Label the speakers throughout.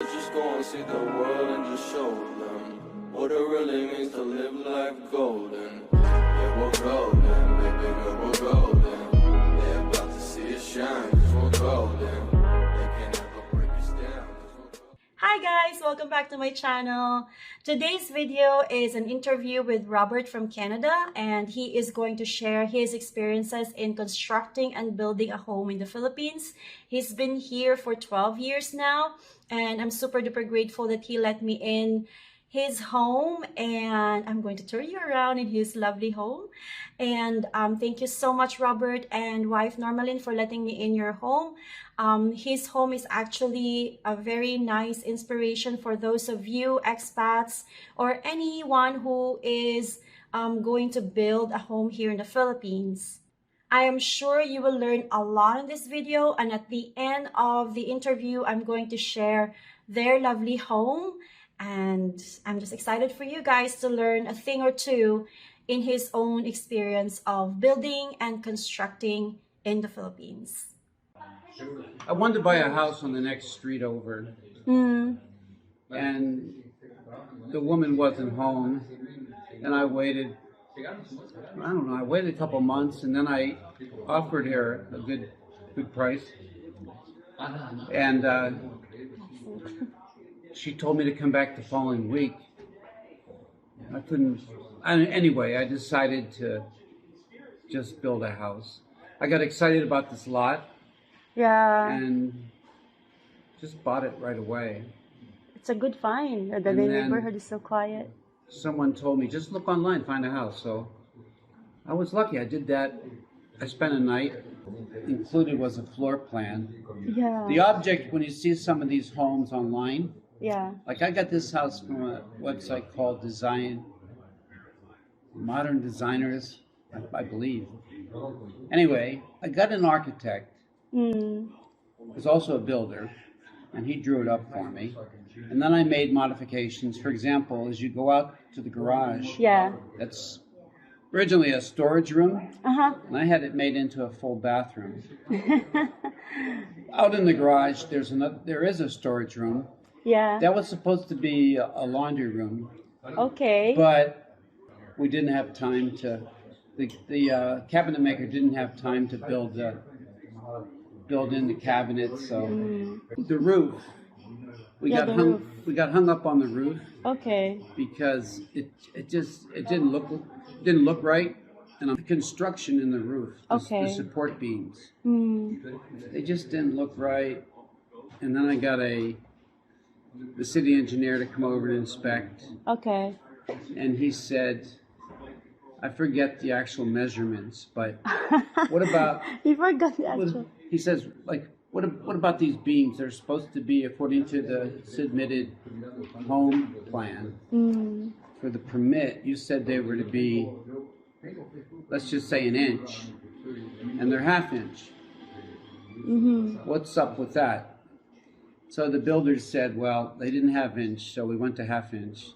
Speaker 1: Just go and see the world and just show them what it really means to live life golden. Yeah, we're golden, baby girl, we're golden. They're about to see it shine, cause we're golden. They can never break us down, cause we're golden.
Speaker 2: Hi guys! Welcome back to my channel. Today's video is an interview with Robert from Canada, and he is going to share his experiences in constructing and building a home in the Philippines. He's been here for 12 years now, and I'm super duper grateful that he let me in his home, and I'm going to turn you around in his lovely home. And thank you so much, Robert and wife Normalin, for letting me in your home. His home is actually a very nice inspiration for those of you expats or anyone who is going to build a home here in the Philippines. I am sure you will learn a lot in this video, and at the end of the interview, I'm going to share their lovely home, and I'm just excited for you guys to learn a thing or two in his own experience of building and constructing in the Philippines.
Speaker 3: I wanted to buy a house on the next street over, and the woman wasn't home, and I waited, I waited a couple months, and then I offered her a good price, and she told me to come back the following week. I couldn't, anyway, I decided to just build a house. I got excited about this lot, and just bought it right away.
Speaker 2: It's a good find. The
Speaker 3: And then-
Speaker 2: neighborhood is so quiet.
Speaker 3: Someone told me, just look online, find a house. So I was lucky. I did that. I spent a night. Included was a floor plan.
Speaker 2: Yeah.
Speaker 3: The object, when you see some of these homes online,
Speaker 2: Yeah.
Speaker 3: like I got this house from a website called Modern Designers, I believe. Anyway, I got an architect, who's also a builder, and he drew it up for me. And then I made modifications. For example, as you go out to the garage,
Speaker 2: Yeah.
Speaker 3: that's originally a storage room,
Speaker 2: Uh-huh.
Speaker 3: and I had it made into a full bathroom. Out in the garage, there is a storage room.
Speaker 2: Yeah.
Speaker 3: That was supposed to be a laundry room,
Speaker 2: Okay.
Speaker 3: but we didn't have time to. The cabinet maker didn't have time to build in the cabinets. So the roof, we
Speaker 2: Yeah,
Speaker 3: got
Speaker 2: the
Speaker 3: hung.
Speaker 2: roof.
Speaker 3: We got hung up on the roof
Speaker 2: Okay.
Speaker 3: because it didn't look right, and the construction in the roof, the
Speaker 2: Okay.
Speaker 3: support beams,
Speaker 2: Mm.
Speaker 3: they just didn't look right. And then I got the city engineer to come over to inspect,
Speaker 2: Okay.
Speaker 3: and he said, I forget the actual measurements, but what about,
Speaker 2: You forgot the actual.
Speaker 3: he says, like, what about these beams? They're supposed to be, according to the submitted home plan for the permit, you said they were to be, let's just say an inch, and they're half inch. What's up with that? So the builders said, well, they didn't have inch, so we went to half inch.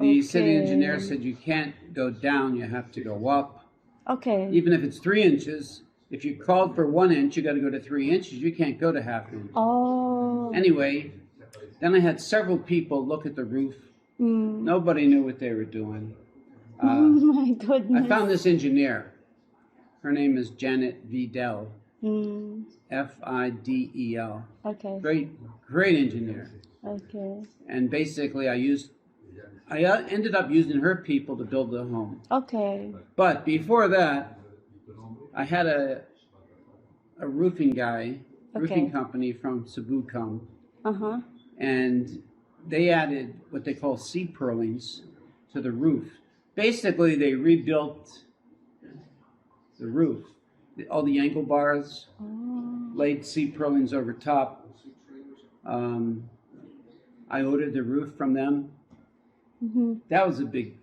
Speaker 3: The city engineer said you can't go down, you have to go up.
Speaker 2: Okay.
Speaker 3: Even if it's 3 inches, if you called for 1 inch, you got to go to 3 inches. You can't go to half inch.
Speaker 2: Oh.
Speaker 3: Anyway, then I had several people look at the roof. Nobody knew what they were doing.
Speaker 2: Oh my goodness.
Speaker 3: I found this engineer. Her name is Janet Vidal, Fidel.
Speaker 2: Okay.
Speaker 3: Great engineer.
Speaker 2: Okay.
Speaker 3: And basically, I ended up using her people to build the home.
Speaker 2: Okay.
Speaker 3: But before that, I had a roofing guy, roofing company from Cebu come,
Speaker 2: Uh-huh.
Speaker 3: and they added what they call C-purlings to the roof. Basically, they rebuilt the roof. All the angle bars, laid C-purlings over top. I ordered the roof from them. That was a big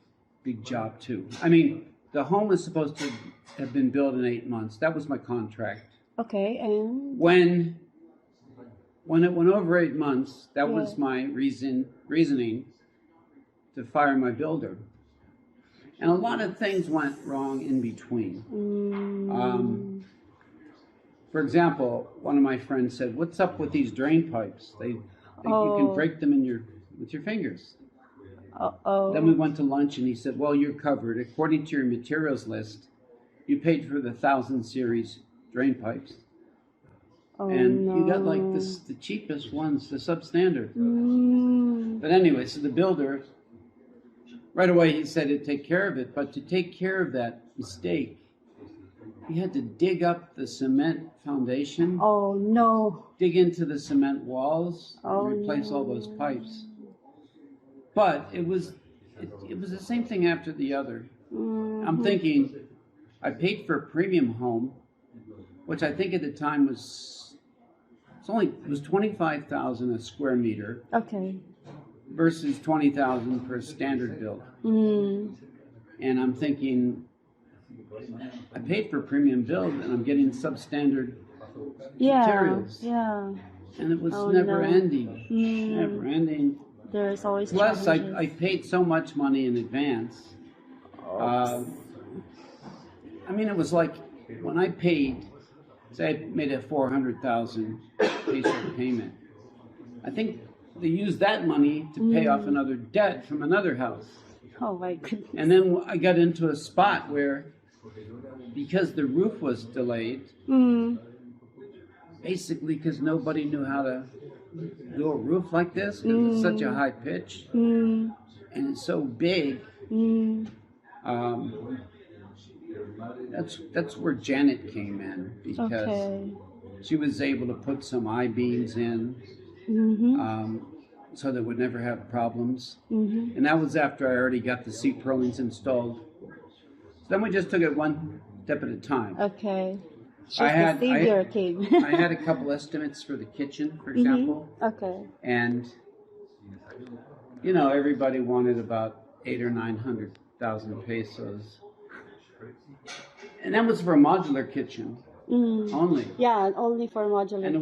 Speaker 3: job too. I mean, the home was supposed to have been built in 8 months. That was my contract.
Speaker 2: Okay, and
Speaker 3: When it went over 8 months, that was my reasoning to fire my builder. And a lot of things went wrong in between. For example, one of my friends said, "What's up with these drain pipes? You can
Speaker 2: Oh.
Speaker 3: break them with your fingers.
Speaker 2: Uh-oh.
Speaker 3: Then we went to lunch, and he said, "Well, you're covered. According to your materials list, you paid for the 1000 series drain pipes,
Speaker 2: Oh,
Speaker 3: and
Speaker 2: no.
Speaker 3: you got like the cheapest ones, the substandard."
Speaker 2: Mm.
Speaker 3: But anyway, so the builder, right away, he said he'd take care of it. But to take care of that mistake, he had to dig up the cement foundation,
Speaker 2: Oh, no.
Speaker 3: dig into the cement walls,
Speaker 2: Oh,
Speaker 3: and replace all those pipes. But it was the same thing after the other.
Speaker 2: Mm.
Speaker 3: I'm thinking, I paid for a premium home, which I think at the time was 25,000 a square meter
Speaker 2: Okay.
Speaker 3: versus 20,000 for a standard build.
Speaker 2: Mm.
Speaker 3: And I'm thinking, I paid for a premium build and I'm getting substandard
Speaker 2: Yeah.
Speaker 3: materials.
Speaker 2: Yeah.
Speaker 3: And it was
Speaker 2: Oh,
Speaker 3: never
Speaker 2: no.
Speaker 3: ending.
Speaker 2: Mm.
Speaker 3: Never ending.
Speaker 2: There's always
Speaker 3: Plus,
Speaker 2: challenges.
Speaker 3: I paid so much money in advance. I mean, it was like when I paid, say I made a 400,000 peso payment. I think they used that money to pay off another debt from another house.
Speaker 2: Oh my goodness.
Speaker 3: And then I got into a spot where, because the roof was delayed,
Speaker 2: Mm.
Speaker 3: basically because nobody knew how to do a roof like this, because it's such a high pitch
Speaker 2: Mm.
Speaker 3: and it's so big.
Speaker 2: Mm.
Speaker 3: That's where Janet came in, because
Speaker 2: Okay.
Speaker 3: she was able to put some I-beams in,
Speaker 2: Mm-hmm.
Speaker 3: so that would never have problems.
Speaker 2: Mm-hmm.
Speaker 3: And that was after I already got the seat purlins installed. So then we just took it one step at a time.
Speaker 2: Okay. She's
Speaker 3: I had-
Speaker 2: the savior king.
Speaker 3: I had a couple estimates for the kitchen, for example,
Speaker 2: Okay.
Speaker 3: and everybody wanted about 800,000 or 900,000 pesos, and that was for a modular kitchen
Speaker 2: Mm.
Speaker 3: only.
Speaker 2: Yeah, only for modular
Speaker 3: And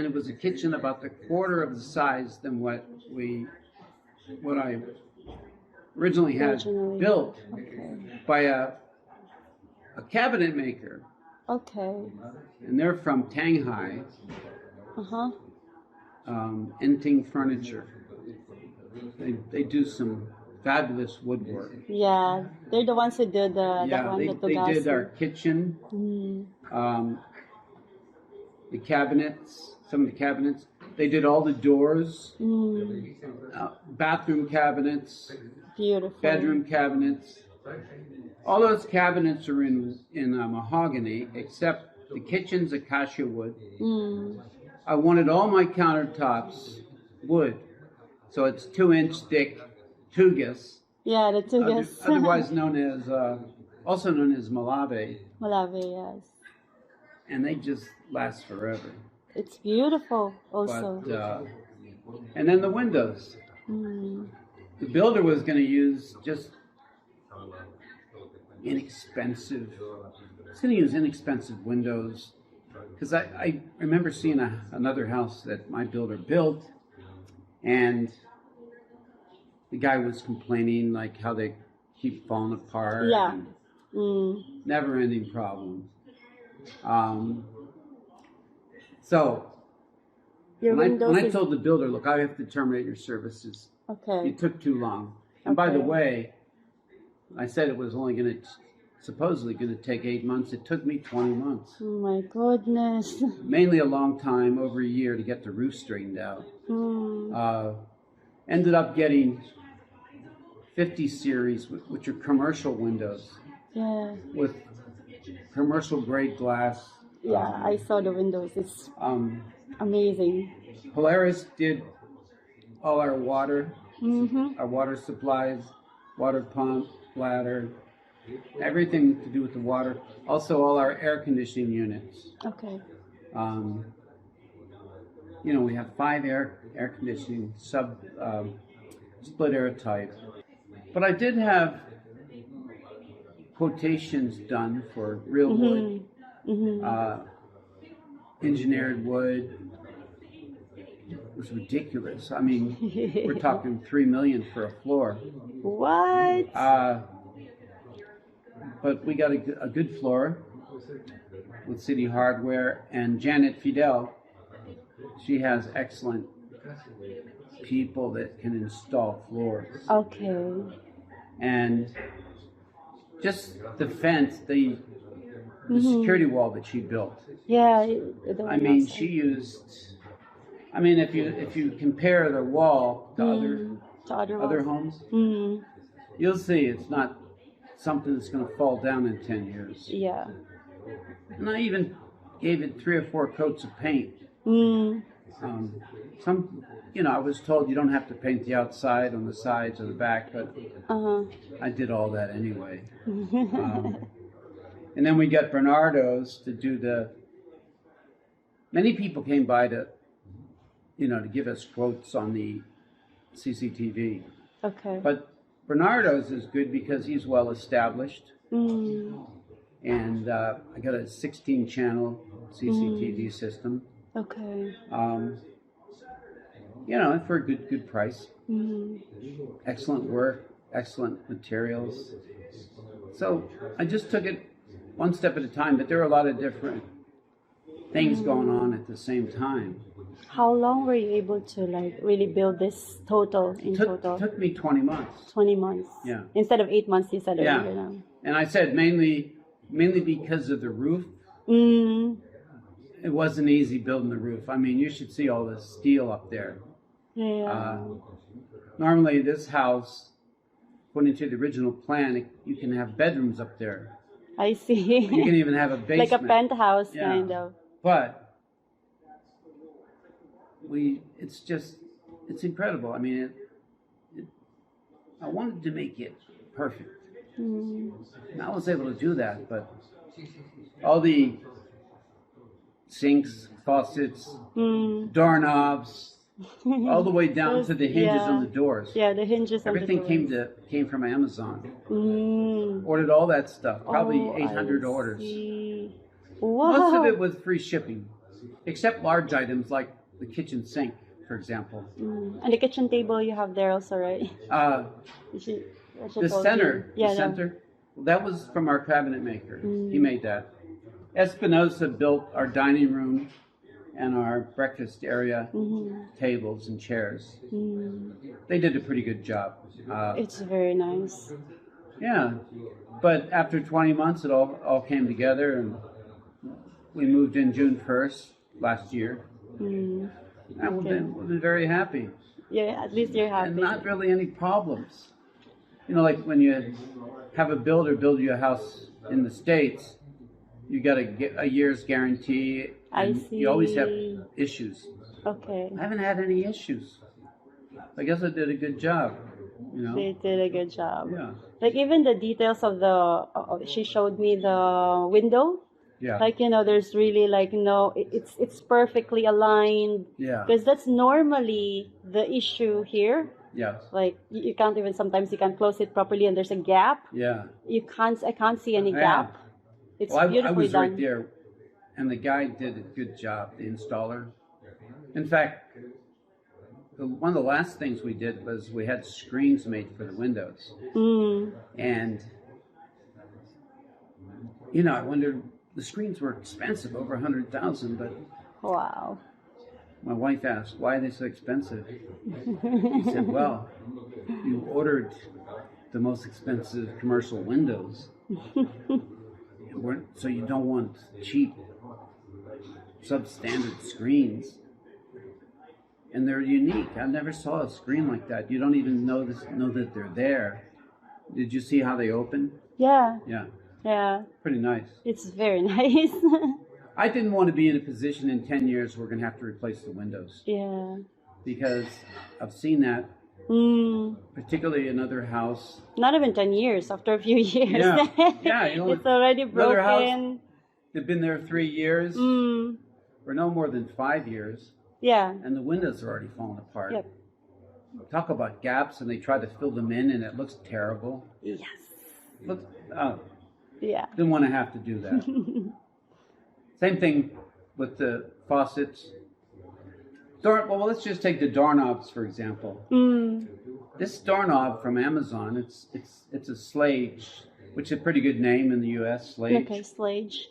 Speaker 3: it was a kitchen about the quarter of the size than what I originally had
Speaker 2: Originally.
Speaker 3: built
Speaker 2: Okay.
Speaker 3: by a cabinet maker,
Speaker 2: Okay.
Speaker 3: and they're from Tanghai,
Speaker 2: Uh-huh.
Speaker 3: Enting Furniture. They do some fabulous woodwork.
Speaker 2: Yeah, they're the ones who did the
Speaker 3: Yeah,
Speaker 2: one
Speaker 3: they did our kitchen,
Speaker 2: Mm.
Speaker 3: the cabinets, some of the cabinets. They did all the doors,
Speaker 2: Mm.
Speaker 3: bathroom cabinets,
Speaker 2: Beautiful.
Speaker 3: bedroom cabinets. All those cabinets are in mahogany, except the kitchen's acacia wood.
Speaker 2: Mm.
Speaker 3: I wanted all my countertops wood, so it's 2-inch thick tugas,
Speaker 2: Yeah, the two guys.
Speaker 3: otherwise known as, also known as Malave,
Speaker 2: Malave, yes.
Speaker 3: and they just last forever.
Speaker 2: It's beautiful also.
Speaker 3: But and then the windows.
Speaker 2: Mm.
Speaker 3: The builder was going to use just inexpensive. He's going to use inexpensive windows, because I remember seeing another house that my builder built, and the guy was complaining like how they keep falling apart.
Speaker 2: Yeah.
Speaker 3: And
Speaker 2: Mm.
Speaker 3: never-ending problems. So
Speaker 2: Your
Speaker 3: when
Speaker 2: windows
Speaker 3: I
Speaker 2: is
Speaker 3: told the builder, look, I have to terminate your services.
Speaker 2: okay.
Speaker 3: It took too long. And by the
Speaker 2: Okay.
Speaker 3: way, I said it was only supposedly going to take 8 months. It took me 20 months.
Speaker 2: Oh my goodness.
Speaker 3: Mainly a long time, over a year, to get the roof straightened out.
Speaker 2: Mm.
Speaker 3: Ended up getting 50 series, which are commercial windows
Speaker 2: Yeah.
Speaker 3: with commercial grade glass.
Speaker 2: Yeah, I saw the windows. It's amazing.
Speaker 3: Polaris did all our water
Speaker 2: Mm-hmm.
Speaker 3: supplies, water pump, bladder, everything to do with the water. Also, all our air conditioning units.
Speaker 2: Okay.
Speaker 3: We have 5 air conditioning split air type. But I did have quotations done for real wood,
Speaker 2: Mm-hmm.
Speaker 3: engineered wood. It was ridiculous. I mean, we're talking $3 million for a floor.
Speaker 2: What?
Speaker 3: But we got a good floor with City Hardware, and Janet Fidel, she has excellent people that can install floors.
Speaker 2: Okay.
Speaker 3: And just the fence, the security wall that she built.
Speaker 2: Yeah.
Speaker 3: I mean, she used. I mean, if you compare the wall to other homes, you'll see it's not something that's going to fall down in 10 years.
Speaker 2: Yeah.
Speaker 3: And I even gave it 3 or 4 coats of paint. I was told you don't have to paint the outside on the sides or the back, but I did all that anyway. And then we got Bernardo's to do many people came by to give us quotes on the CCTV.
Speaker 2: Okay.
Speaker 3: But Bernardo's is good because he's well established. And I got a 16-channel CCTV system.
Speaker 2: Okay.
Speaker 3: For a good price. Excellent work, excellent materials. So I just took it one step at a time, but there are a lot of different things going on at the same time.
Speaker 2: How long were you able to really build this total?
Speaker 3: Took me 20 months.
Speaker 2: 20 months.
Speaker 3: Yeah.
Speaker 2: Instead of 8 months, you said earlier.
Speaker 3: Yeah.
Speaker 2: Now.
Speaker 3: And I said mainly because of the roof. It wasn't easy building the roof. I mean, you should see all the steel up there.
Speaker 2: Yeah.
Speaker 3: Normally, this house, according to the original plan, you can have bedrooms up there.
Speaker 2: I see.
Speaker 3: You can even have a basement.
Speaker 2: Like a penthouse, kind of.
Speaker 3: But it's incredible. I mean, I wanted to make it perfect. And I was able to do that, but all the sinks, faucets, doorknobs, all the way down to the hinges on the doors.
Speaker 2: Yeah, the hinges on the doors.
Speaker 3: Everything came from Amazon. Ordered all that stuff, probably 800 orders.
Speaker 2: Wow.
Speaker 3: Most of it was free shipping, except large items like the kitchen sink, for example.
Speaker 2: And the kitchen table you have there also, right?
Speaker 3: The center, that was from our cabinet maker. He made that. Espinosa built our dining room and our breakfast area, tables and chairs. They did a pretty good job.
Speaker 2: It's very nice.
Speaker 3: Yeah, but after 20 months, it all came together, and we moved in June 1st last year. And we've been very happy.
Speaker 2: Yeah, at least you're happy.
Speaker 3: And not really any problems. Like when you have a builder build you a house in the States, you got to get a year's guarantee.
Speaker 2: I see.
Speaker 3: You always have issues.
Speaker 2: Okay.
Speaker 3: I haven't had any issues. I guess I did a good job.
Speaker 2: They did a good job.
Speaker 3: Yeah.
Speaker 2: Like even the details of she showed me the window.
Speaker 3: Yeah.
Speaker 2: There's really it's perfectly aligned.
Speaker 3: Yeah.
Speaker 2: Because that's normally the issue here.
Speaker 3: Yes.
Speaker 2: Like you can't even, sometimes you can't close it properly and there's a gap.
Speaker 3: Yeah.
Speaker 2: I can't see any gap. It's beautifully
Speaker 3: I was
Speaker 2: done.
Speaker 3: right there, and the guy did a good job, the installer. In fact, one of the last things we did was we had screens made for the windows. And, I wondered, the screens were expensive, over $100,000, but
Speaker 2: wow.
Speaker 3: My wife asked, why are they so expensive? He said, well, you ordered the most expensive commercial windows, so you don't want cheap, substandard screens. And they're unique. I never saw a screen like that. You don't even know that they're there. Did you see how they open?
Speaker 2: Yeah.
Speaker 3: Yeah.
Speaker 2: Yeah.
Speaker 3: Pretty nice.
Speaker 2: It's very nice.
Speaker 3: I didn't want to be in a position in 10 years we're going to have to replace the windows.
Speaker 2: Yeah.
Speaker 3: Because I've seen that, particularly another house.
Speaker 2: Not even 10 years, after a few years.
Speaker 3: Yeah. Yeah.
Speaker 2: It's already broken.
Speaker 3: Another house, they've been there 3 years, or no more than 5 years.
Speaker 2: Yeah.
Speaker 3: And the windows are already falling apart.
Speaker 2: Yep.
Speaker 3: Talk about gaps, and they try to fill them in, and it looks terrible.
Speaker 2: Yes. Yeah.
Speaker 3: Didn't want to have to do that. Same thing with the faucets. Well, let's just take the doorknobs, for example. This doorknob from Amazon, it's a Slage, which is a pretty good name in the U.S., Slage.
Speaker 2: Okay, Slage.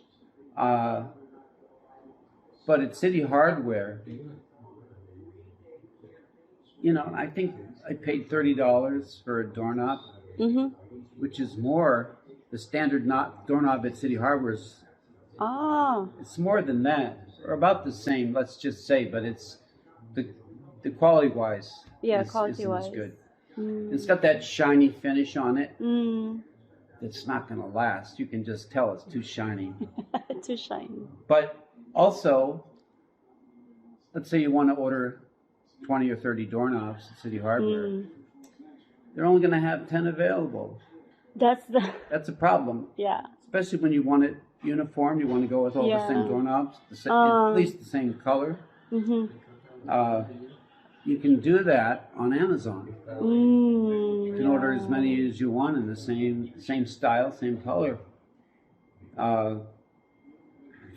Speaker 3: But at City Hardware, you know, I think I paid $30 for a doorknob,
Speaker 2: Mm-hmm.
Speaker 3: which is more. The standard doorknob at City Hardware is
Speaker 2: Ah,
Speaker 3: it's more than that, or about the same. Let's just say, but it's the quality wise.
Speaker 2: yeah,
Speaker 3: isn't as
Speaker 2: quality-wise.
Speaker 3: good.
Speaker 2: Mm.
Speaker 3: It's got that shiny finish on it.
Speaker 2: Mm.
Speaker 3: It's not going to last. You can just tell it's too shiny.
Speaker 2: Too shiny.
Speaker 3: But also, let's say you want to order 20 or 30 doorknobs at City Hardware.
Speaker 2: Mm.
Speaker 3: They're only going to have 10 available.
Speaker 2: That's the
Speaker 3: That's a problem,
Speaker 2: yeah.
Speaker 3: especially when you want it uniform. You want to go with all the same
Speaker 2: Yeah.
Speaker 3: doorknobs, at least the same color.
Speaker 2: Mm-hmm.
Speaker 3: You can do that on Amazon.
Speaker 2: Mm,
Speaker 3: You can order as many as you want in the same style, same color,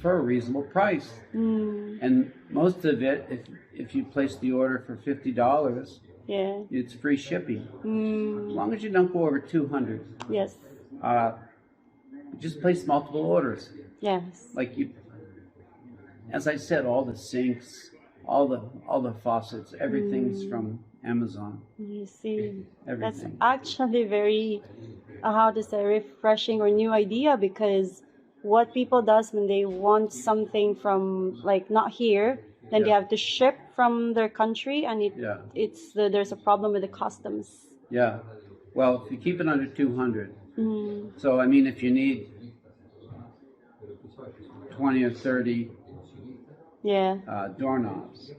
Speaker 3: for a reasonable price.
Speaker 2: Mm,
Speaker 3: And most of it, if you place the order for $50,
Speaker 2: yeah.
Speaker 3: it's free shipping. As
Speaker 2: Mm,
Speaker 3: long as you don't go over 200,
Speaker 2: yes.
Speaker 3: just place multiple orders.
Speaker 2: Yes.
Speaker 3: Like you, as I said, all the sinks, all the faucets, everything's from Amazon.
Speaker 2: You see, that's
Speaker 3: Everything.
Speaker 2: actually very, how to say, refreshing or new idea, because what people does when they want something from like not here, then they
Speaker 3: Yeah.
Speaker 2: have to ship from their country, and
Speaker 3: Yeah.
Speaker 2: there's a problem with the customs.
Speaker 3: Yeah. Well, if you keep it under 200,
Speaker 2: Mm,
Speaker 3: so I mean, if you need 20 or 30
Speaker 2: yeah.
Speaker 3: doorknobs,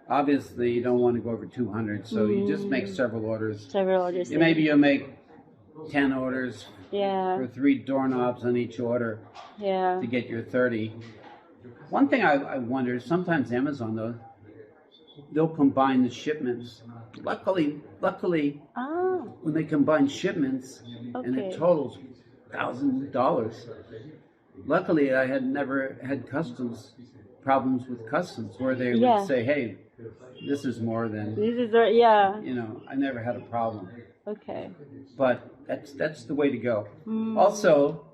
Speaker 3: obviously you don't want to go over 200, so you just make several orders.
Speaker 2: Several orders.
Speaker 3: Maybe you'll make 10 orders
Speaker 2: Yeah.
Speaker 3: for 3 doorknobs on each order
Speaker 2: Yeah.
Speaker 3: to get your 30. One thing I wonder, sometimes Amazon, though, they'll combine the shipments. Luckily,
Speaker 2: Ah.
Speaker 3: when they combine shipments and
Speaker 2: Okay.
Speaker 3: it totals $1,000, luckily I had never had problems with customs where they
Speaker 2: Yeah.
Speaker 3: would say, hey, this is more than,
Speaker 2: This is yeah.
Speaker 3: you know, I never had a problem.
Speaker 2: Okay.
Speaker 3: But that's the way to go.
Speaker 2: Mm.
Speaker 3: Also,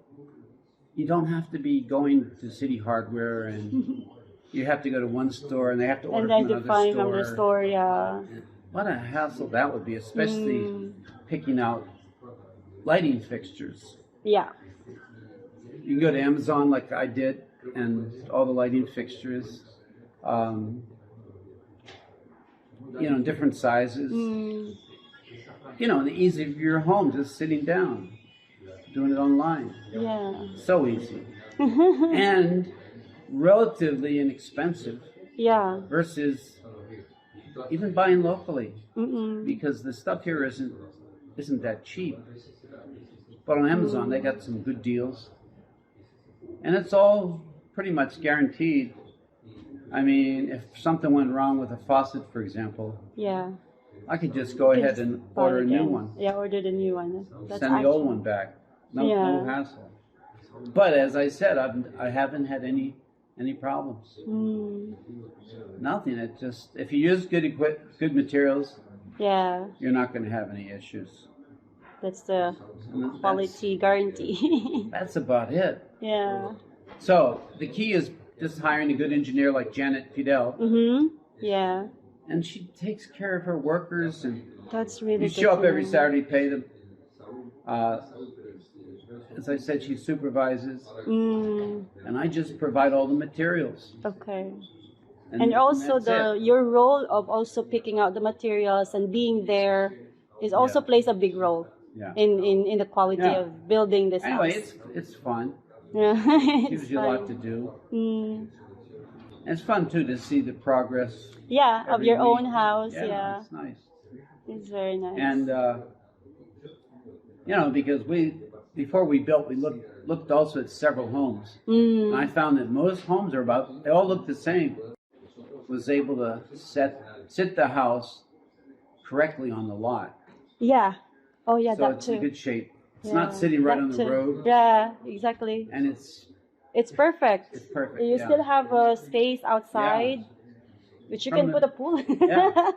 Speaker 3: you don't have to be going to City Hardware, and you have to go to one store and they have to order
Speaker 2: And then
Speaker 3: from
Speaker 2: to
Speaker 3: another
Speaker 2: find
Speaker 3: store.
Speaker 2: from the store, yeah.
Speaker 3: What a hassle that would be, especially picking out lighting fixtures.
Speaker 2: Yeah.
Speaker 3: You can go to Amazon like I did, and all the lighting fixtures, you know, different sizes.
Speaker 2: Mm.
Speaker 3: You know, the ease of your home, just sitting down, doing it online.
Speaker 2: Yeah.
Speaker 3: So easy. And relatively inexpensive
Speaker 2: Yeah.
Speaker 3: versus even buying locally,
Speaker 2: Mm-mm.
Speaker 3: because the stuff here isn't that cheap. But on Amazon, they got some good deals, and it's all pretty much guaranteed. I mean, if something went wrong with a faucet, for example,
Speaker 2: Yeah.
Speaker 3: I could just go ahead and
Speaker 2: Buy
Speaker 3: order a new
Speaker 2: again.
Speaker 3: one,
Speaker 2: Yeah, order the new one. That's
Speaker 3: send the old
Speaker 2: actually-
Speaker 3: one back. No
Speaker 2: Yeah.
Speaker 3: hassle. But as I said, I haven't had any problems.
Speaker 2: Mm.
Speaker 3: Nothing. It just, if you use good materials,
Speaker 2: Yeah.
Speaker 3: you're not going to have any issues.
Speaker 2: That's the
Speaker 3: And
Speaker 2: quality guarantee.
Speaker 3: That's about it.
Speaker 2: Yeah.
Speaker 3: So the key is just hiring a good engineer like Janet Fidel,
Speaker 2: Mm-hmm. Yeah.
Speaker 3: and she takes care of her workers, and
Speaker 2: That's really
Speaker 3: you
Speaker 2: good
Speaker 3: show up
Speaker 2: to
Speaker 3: every
Speaker 2: know.
Speaker 3: Saturday, pay them. As I said, she supervises,
Speaker 2: Mm.
Speaker 3: and I just provide all the materials.
Speaker 2: Okay. And also
Speaker 3: that's it.
Speaker 2: your role of also picking out the materials and being there is also
Speaker 3: Yeah.
Speaker 2: plays a big role
Speaker 3: Yeah.
Speaker 2: in the quality
Speaker 3: Yeah.
Speaker 2: of building this
Speaker 3: Anyway,
Speaker 2: house.
Speaker 3: it's fun.
Speaker 2: Yeah.
Speaker 3: Gives
Speaker 2: It's
Speaker 3: you a lot to
Speaker 2: fun.
Speaker 3: do.
Speaker 2: Mm.
Speaker 3: And it's fun too to see the progress.
Speaker 2: Yeah, of
Speaker 3: every
Speaker 2: your own
Speaker 3: week.
Speaker 2: house. Yeah.
Speaker 3: It's nice.
Speaker 2: It's very nice.
Speaker 3: And you know, because before we built, we looked also at several homes, and I found that most homes are they all look the same. Was able to sit the house correctly on the lot,
Speaker 2: yeah. Oh yeah,
Speaker 3: so
Speaker 2: that
Speaker 3: it's
Speaker 2: too.
Speaker 3: in good shape. It's
Speaker 2: Yeah,
Speaker 3: not sitting right
Speaker 2: that
Speaker 3: on the
Speaker 2: too.
Speaker 3: road,
Speaker 2: Yeah, exactly.
Speaker 3: and it's
Speaker 2: It's
Speaker 3: perfect.
Speaker 2: You
Speaker 3: yeah.
Speaker 2: still have a space outside, which you
Speaker 3: From
Speaker 2: can
Speaker 3: the-
Speaker 2: put a pool.
Speaker 3: Yeah.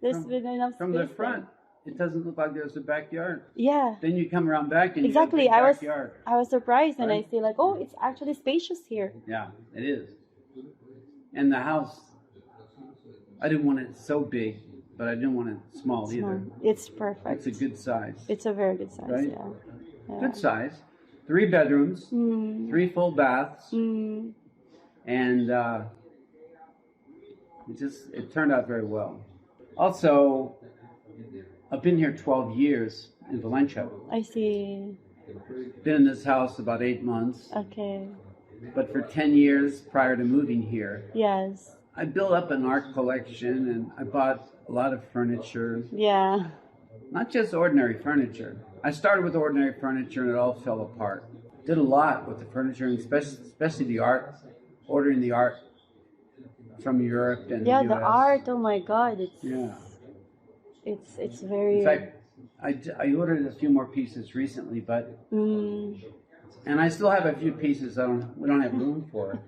Speaker 2: There's
Speaker 3: From-
Speaker 2: been enough
Speaker 3: From
Speaker 2: space
Speaker 3: the
Speaker 2: there.
Speaker 3: front, it doesn't look like there's a backyard.
Speaker 2: Yeah,
Speaker 3: Then you come around back and
Speaker 2: exactly.
Speaker 3: you got a big backyard.
Speaker 2: I was surprised when I
Speaker 3: Right.
Speaker 2: see like, oh, it's actually spacious here.
Speaker 3: Yeah, it is. And the house, I didn't want it so big, but I didn't want it small either.
Speaker 2: It's perfect.
Speaker 3: It's a good size.
Speaker 2: It's a very good size,
Speaker 3: Right?
Speaker 2: yeah. Yeah.
Speaker 3: Good size. 3 bedrooms, 3 full baths,
Speaker 2: Mm.
Speaker 3: and it turned out very well. Also, I've been here 12 years in Valencia.
Speaker 2: I see.
Speaker 3: Been in this house about 8 months,
Speaker 2: Okay.
Speaker 3: but for 10 years prior to moving here,
Speaker 2: Yes.
Speaker 3: I built up an art collection and I bought a lot of furniture,
Speaker 2: Yeah.
Speaker 3: not just ordinary furniture. I started with ordinary furniture and it all fell apart. Did a lot with the furniture, and especially the art, ordering the art from Europe and
Speaker 2: Yeah,
Speaker 3: the
Speaker 2: the
Speaker 3: US.
Speaker 2: art. Oh my God,
Speaker 3: Yeah.
Speaker 2: it's very.
Speaker 3: In fact, I ordered a few more pieces recently, but
Speaker 2: Mm.
Speaker 3: and I still have a few pieces we don't have room for.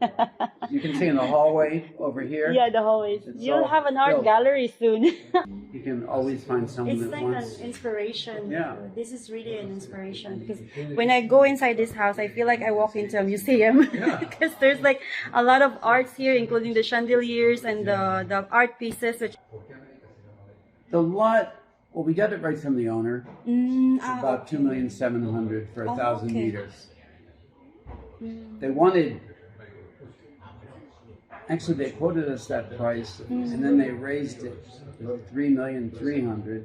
Speaker 3: You can see in the hallway over here.
Speaker 2: Yeah, the hallways.
Speaker 3: It's
Speaker 2: You'll
Speaker 3: all
Speaker 2: have an art
Speaker 3: filled.
Speaker 2: gallery soon.
Speaker 3: You can always find someone
Speaker 2: It's
Speaker 3: that
Speaker 2: like
Speaker 3: wants.
Speaker 2: an inspiration.
Speaker 3: Yeah.
Speaker 2: This is really an inspiration because when I go inside this house, I feel like I walk into a museum because there's like a lot of arts here, including the chandeliers and the art pieces. Which
Speaker 3: The lot. Well, we got it right from the owner. It's about
Speaker 2: okay.
Speaker 3: 2,700,000 for 1,000
Speaker 2: okay.
Speaker 3: meters. They wanted. Actually, they quoted us that price, and then they raised it to 3,300,000,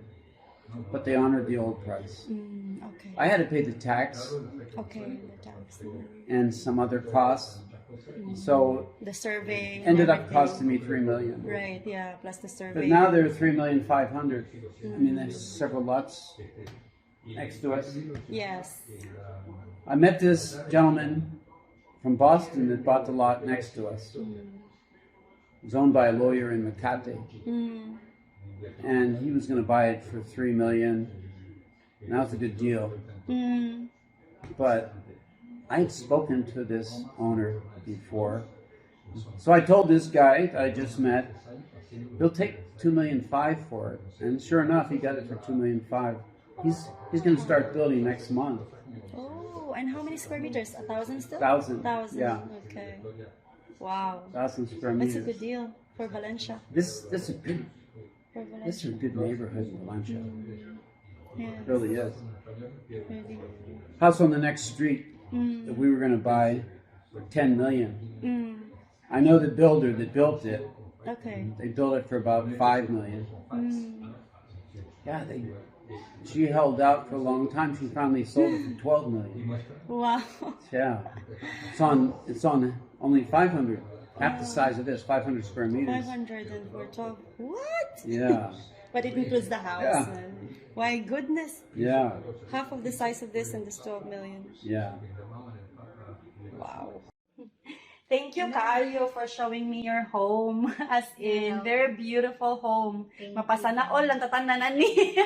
Speaker 3: but they honored the old price.
Speaker 2: Okay.
Speaker 3: I had to pay the tax
Speaker 2: Okay. The tax.
Speaker 3: and some other costs, so
Speaker 2: The survey.
Speaker 3: ended up
Speaker 2: everything.
Speaker 3: costing me 3 million.
Speaker 2: Right. Yeah. Plus the survey.
Speaker 3: But now they're 3,500,000. I mean, there's several lots next to us.
Speaker 2: Yes.
Speaker 3: I met this gentleman from Boston that bought the lot next to us. It was owned by a lawyer in Makati,
Speaker 2: Mm.
Speaker 3: and he was going to buy it for 3 million. And that was a good deal.
Speaker 2: Mm.
Speaker 3: But I had spoken to this owner before, so I told this guy that I just met, he'll take 2,500,000 for it. And sure enough, he got it for 2,500,000. He's going to start building next month.
Speaker 2: Oh, and how many square meters? 1,000 still?
Speaker 3: 1,000.
Speaker 2: 1,000.
Speaker 3: Yeah.
Speaker 2: Okay. Wow.
Speaker 3: 1,000 square
Speaker 2: That's a
Speaker 3: meters.
Speaker 2: good deal for Valencia.
Speaker 3: This is a good
Speaker 2: For Valencia.
Speaker 3: This is a good neighborhood in Valencia.
Speaker 2: Yeah.
Speaker 3: It really is.
Speaker 2: Really.
Speaker 3: House on the next street
Speaker 2: Mm.
Speaker 3: that we were going to buy for 10 million.
Speaker 2: Mm.
Speaker 3: I know the builder that built it.
Speaker 2: Okay.
Speaker 3: They built it for about 5 million.
Speaker 2: Mm.
Speaker 3: Yeah, she held out for a long time. She finally sold it for 12 million.
Speaker 2: Wow.
Speaker 3: Yeah. It's on only 500, half the size of this, 500 square meters.
Speaker 2: 500 and for 12. What?
Speaker 3: Yeah.
Speaker 2: But it includes the house.
Speaker 3: Yeah.
Speaker 2: My goodness.
Speaker 3: Yeah.
Speaker 2: Half of the size of this and this 12 million.
Speaker 3: Yeah.
Speaker 2: Wow. Thank you, Kayo, for showing me your home. As in, very beautiful home. Mapasana all ang tatananan ni.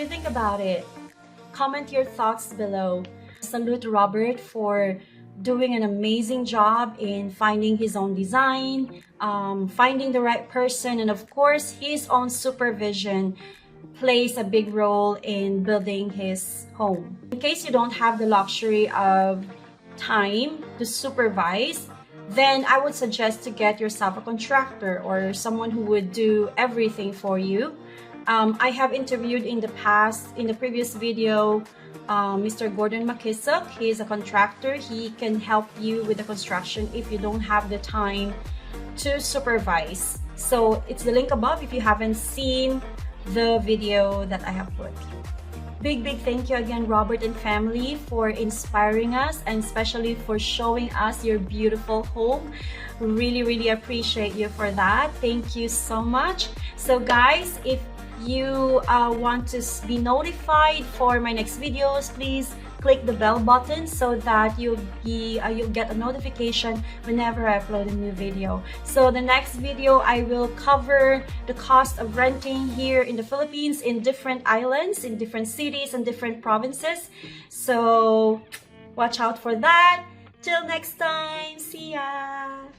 Speaker 2: you think about it? Comment your thoughts below. Salute Robert for doing an amazing job in finding his own design, finding the right person, and of course, his own supervision plays a big role in building his home. In case you don't have the luxury of time to supervise, then I would suggest to get yourself a contractor or someone who would do everything for you. I have interviewed in the past, in the previous video, Mr. Gordon McKissock. He is a contractor. He can help you with the construction if you don't have the time to supervise. So it's the link above if you haven't seen the video that I have put. Big thank you again, Robert and family, for inspiring us and especially for showing us your beautiful home. Really appreciate you for that. Thank you so much. So guys, if you want to be notified for my next videos, please click the bell button so that you'll get a notification whenever I upload a new video. So the next video, I will cover the cost of renting here in the Philippines, in different islands, in different cities and different provinces. So watch out for that. Till next time, see ya!